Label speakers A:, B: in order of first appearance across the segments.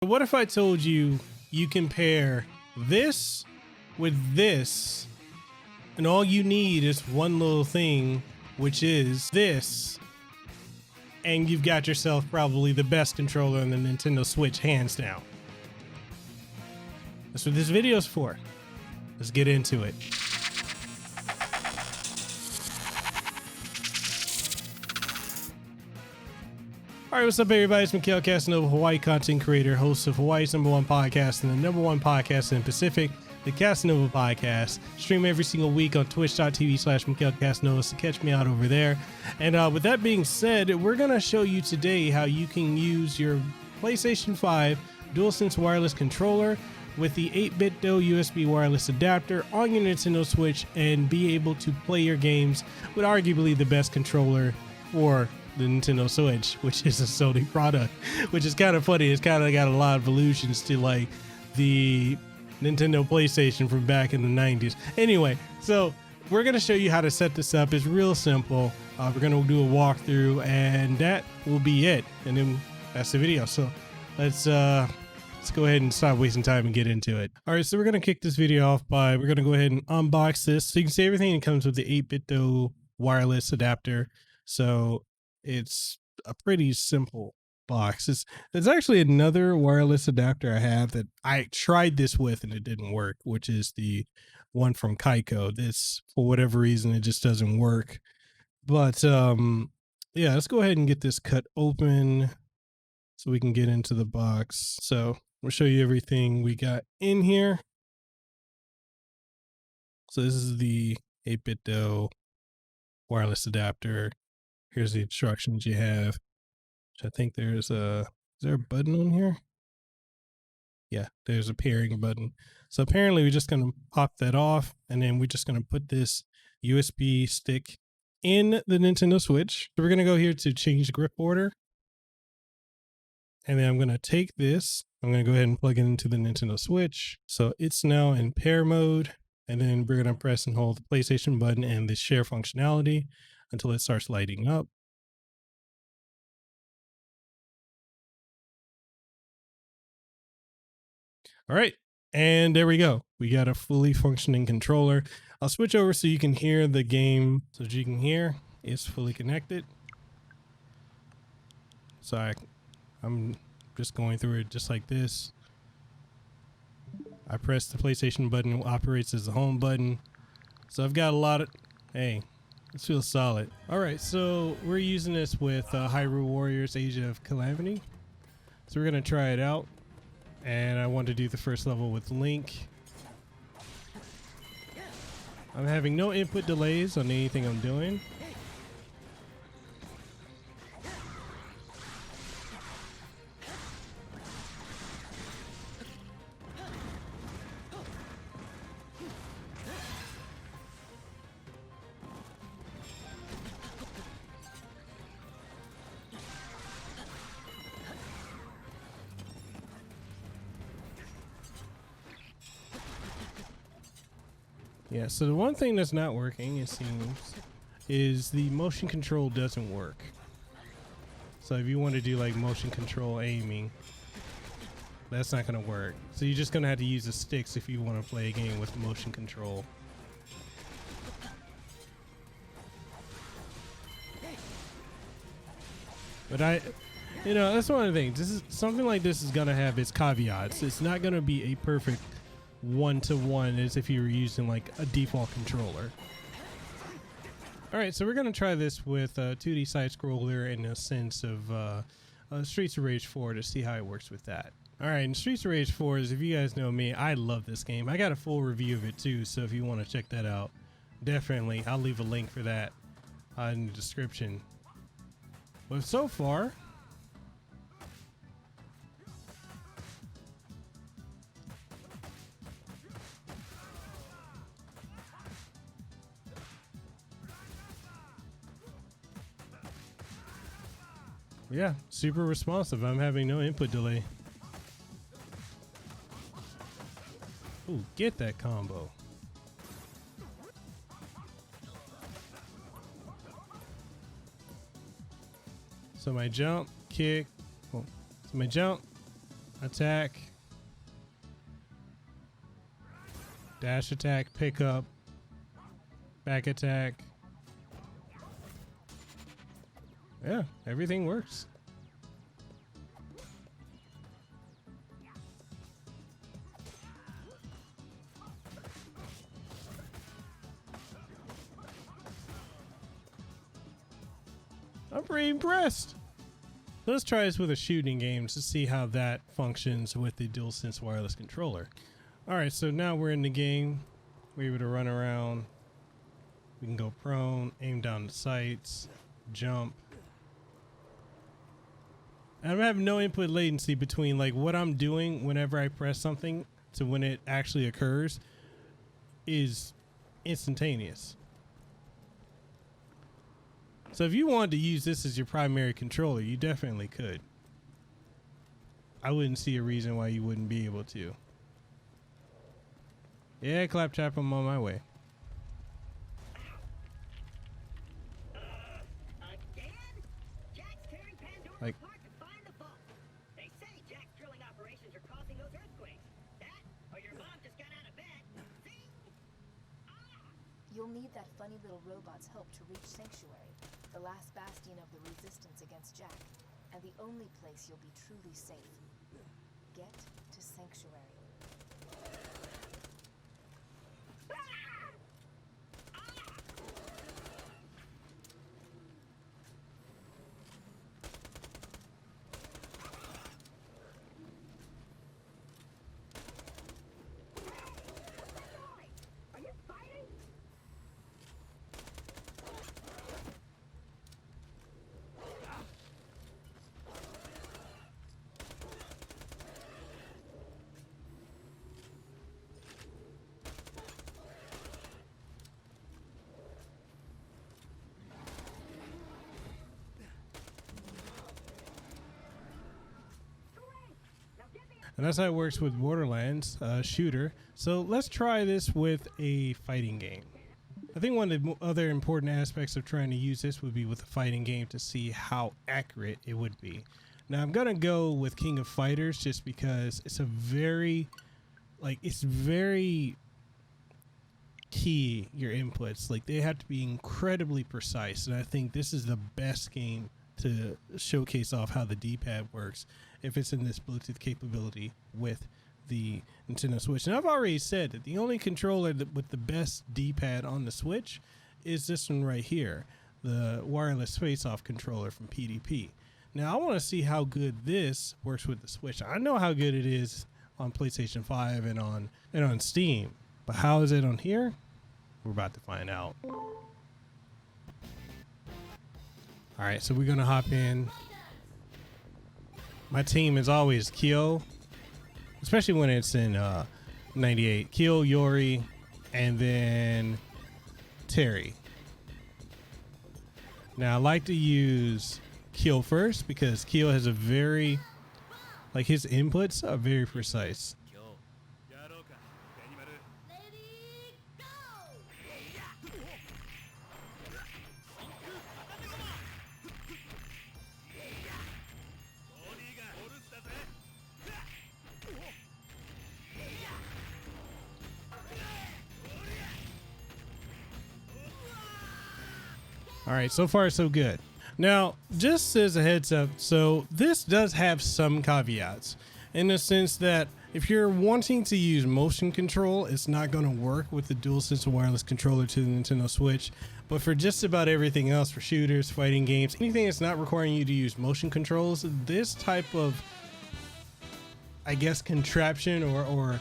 A: What if I told you you can pair this with this, and all you need is one little thing, which is this, and you've got yourself probably the best controller in the Nintendo Switch, hands down. That's what this video is for. Let's get into it. All right, what's up, everybody? It's Mikhail Kasanova, Hawaii content creator, host of Hawaii's #1 podcast and the #1 podcast in the Pacific, the Kasanova Podcast. Stream every single week on twitch.tv/Mikhail Kasanova, so catch me out over there. And with that being said, we're going to show you today how you can use your PlayStation 5 DualSense wireless controller with the 8-bit-do USB wireless adapter on your Nintendo Switch and be able to play your games with arguably the best controller for the Nintendo Switch, which is a Sony product, which is kind of funny. It's kind of got a lot of allusions to like the Nintendo PlayStation from back in the 90s. Anyway, so we're going to show you how to set this up. It's real simple. We're going to do a walkthrough and that will be it. And then that's the video. So let's go ahead and stop wasting time and get into it. All right, so we're going to kick this video off by, we're going to go ahead and unbox this. So you can see everything that comes with the 8-bit-do wireless adapter. So it's a pretty simple box. It's actually another wireless adapter I have that I tried this with and it didn't work, which is the one from Kaiko. This, for whatever reason, it just doesn't work. But yeah, let's go ahead and get this cut open so we can get into the box. So we'll show you everything we got in here. So this is the 8-bit-do wireless adapter. Here's the instructions you have, which I think there's is there a button on here? Yeah, there's a pairing button. So apparently we're just going to pop that off and then we're just going to put this USB stick in the Nintendo Switch. So we're going to go here to change grip order. And then I'm going to take this, I'm going to go ahead and plug it into the Nintendo Switch. So it's now in pair mode. And then we're going to press and hold the PlayStation button and the share functionality until it starts lighting up. All right, and there we go. We got a fully functioning controller. I'll switch over so you can hear the game. So as you can hear, it's fully connected. So I'm just going through it just like this. I press the PlayStation button, it operates as the home button. So I've got a lot of, hey, this feels solid. All right, so we're using this with Hyrule Warriors Age of Calamity. So we're gonna try it out. And I want to do the first level with Link. I'm having no input delays on anything I'm doing. Yeah, so the one thing that's not working, it seems, is the motion control doesn't work. So if you want to do like motion control aiming, that's not going to work. So you're just going to have to use the sticks if you want to play a game with motion control. But you know, that's one of the things. This is something like this is going to have its caveats. It's not going to be a perfect one-to-one as if you were using like a default controller. All right, so we're going to try this with a 2D side scroller in a sense of Streets of Rage 4 to see how it works with that. All right, and Streets of Rage 4 is, if you guys know me, I love this game. I got a full review of it too, so if you want to check that out, definitely, I'll leave a link for that in the description. But so far, yeah, super responsive. I'm having no input delay. Ooh, get that combo. So my jump, kick, so my jump, attack, dash attack, pick up, back attack. Yeah, everything works. I'm pretty impressed. Let's try this with a shooting game to see how that functions with the DualSense wireless controller. Alright, so now we're in the game. We're able to run around. We can go prone, aim down the sights, jump. I'm having no input latency between like what I'm doing whenever I press something to when it actually occurs is instantaneous. So if you wanted to use this as your primary controller, you definitely could. I wouldn't see a reason why you wouldn't be able to. Yeah, Claptrap, I'm on my way. Like,
B: They say Jack's drilling operations are causing those earthquakes. That, or your mom just got out of bed. Zing!
C: You'll need that funny little robot's help to reach Sanctuary, the last bastion of the resistance against Jack, and the only place you'll be truly safe. Get to Sanctuary.
A: and that's how it works with Borderlands shooter. So let's try this with a fighting game. I think one of the other important aspects of trying to use this would be with a fighting game to see how accurate it would be. Now I'm gonna go with King of Fighters just because it's a very, it's very key, your inputs. Like, they have to be incredibly precise, and I think this is the best game to showcase off how the D-pad works if it's in this Bluetooth capability with the Nintendo Switch. And I've already said that the only controller with the best D-pad on the Switch is this one right here, the wireless face-off controller from PDP. Now I want to see how good this works with the Switch. I know how good it is on PlayStation 5 and on Steam, but how is it on here? We're about to find out. All right, so we're gonna hop in. My team is always Kyo, especially when it's in 98. Kyo, Yori, and then Terry. Now I like to use Kyo first because Kyo has a very, his inputs are very precise. All right, so far so good. Now, just as a heads up, so this does have some caveats in the sense that if you're wanting to use motion control, it's not going to work with the DualSense wireless controller to the Nintendo Switch. But for just about everything else, for shooters, fighting games, anything that's not requiring you to use motion controls, this type of, I guess, contraption or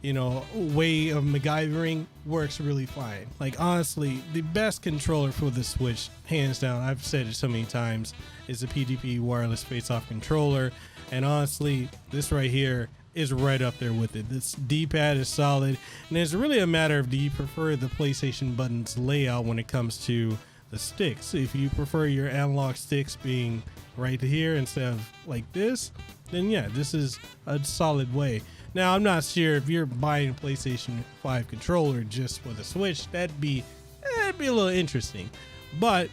A: way of MacGyvering works really fine. Like, honestly, the best controller for the Switch, hands down, I've said it so many times, is the PDP wireless face-off controller. And honestly, this right here is right up there with it. This D-pad is solid, and it's really a matter of, do you prefer the PlayStation buttons layout when it comes to the sticks? If you prefer your analog sticks being right here instead of like this, then yeah, this is a solid way. Now, I'm not sure if you're buying a PlayStation 5 controller just for the Switch, that'd be a little interesting. But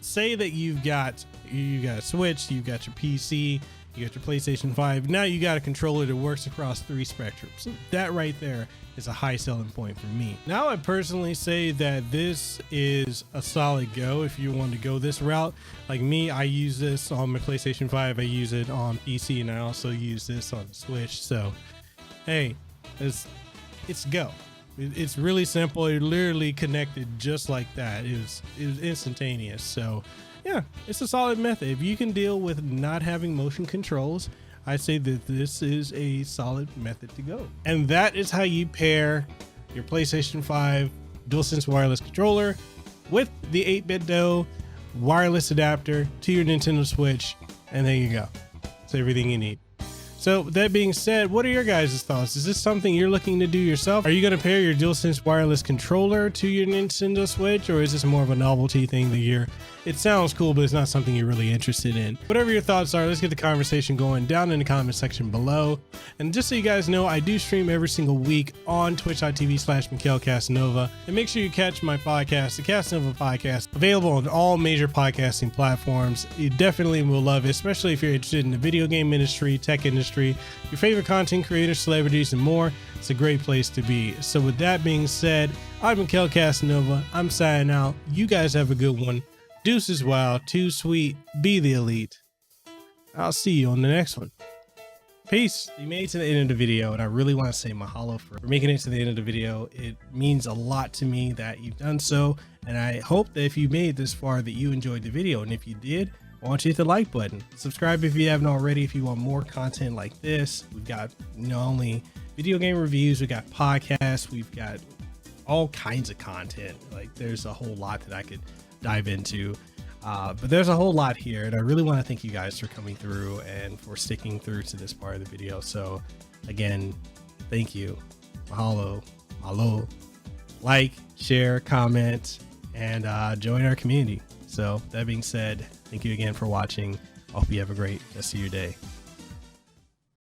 A: say that you've got a Switch, you've got your PC, You got your PlayStation 5. Now you got a controller that works across 3 spectrums. So that right there is a high selling point for me. Now I personally say that this is a solid go if you want to go this route. Like me, I use this on my PlayStation 5. I use it on PC, and I also use this on Switch. So, hey, it's go. It's really simple. It literally connected just like that. It was instantaneous. So yeah, it's a solid method. If you can deal with not having motion controls, I say that this is a solid method to go. And that is how you pair your PlayStation 5 DualSense wireless controller with the 8BitDo wireless adapter to your Nintendo Switch. And there you go. It's everything you need. So that being said, what are your guys' thoughts? Is this something you're looking to do yourself? Are you going to pair your DualSense wireless controller to your Nintendo Switch, or is this more of a novelty thing that it sounds cool, but it's not something you're really interested in? Whatever your thoughts are, let's get the conversation going down in the comment section below. And just so you guys know, I do stream every single week on twitch.tv/MikhailKasanova. And make sure you catch my podcast, the Kasanova Podcast, available on all major podcasting platforms. You definitely will love it, especially if you're interested in the video game industry, tech industry, your favorite content creators, celebrities, and more. It's a great place to be. So with that being said, I'm Mikhail Kasanova. I'm signing out. You guys have a good one. Deuces wild, too sweet, be the elite. I'll see you on the next one. Peace. You made it to the end of the video, and I really want to say mahalo for making it to the end of the video. It means a lot to me that you've done so, and I hope that if you made it this far that you enjoyed the video. And if you did, I want you to hit the like button. Subscribe if you haven't already if you want more content like this. We've got not only video game reviews, we got podcasts, we've got all kinds of content. Like there's a whole lot that I could dive into. But there's a whole lot here, and I really want to thank you guys for coming through and for sticking through to this part of the video. So again, thank you. Mahalo. Like, share, comment, and join our community. So that being said, thank you again for watching. I hope you have a great rest of your day.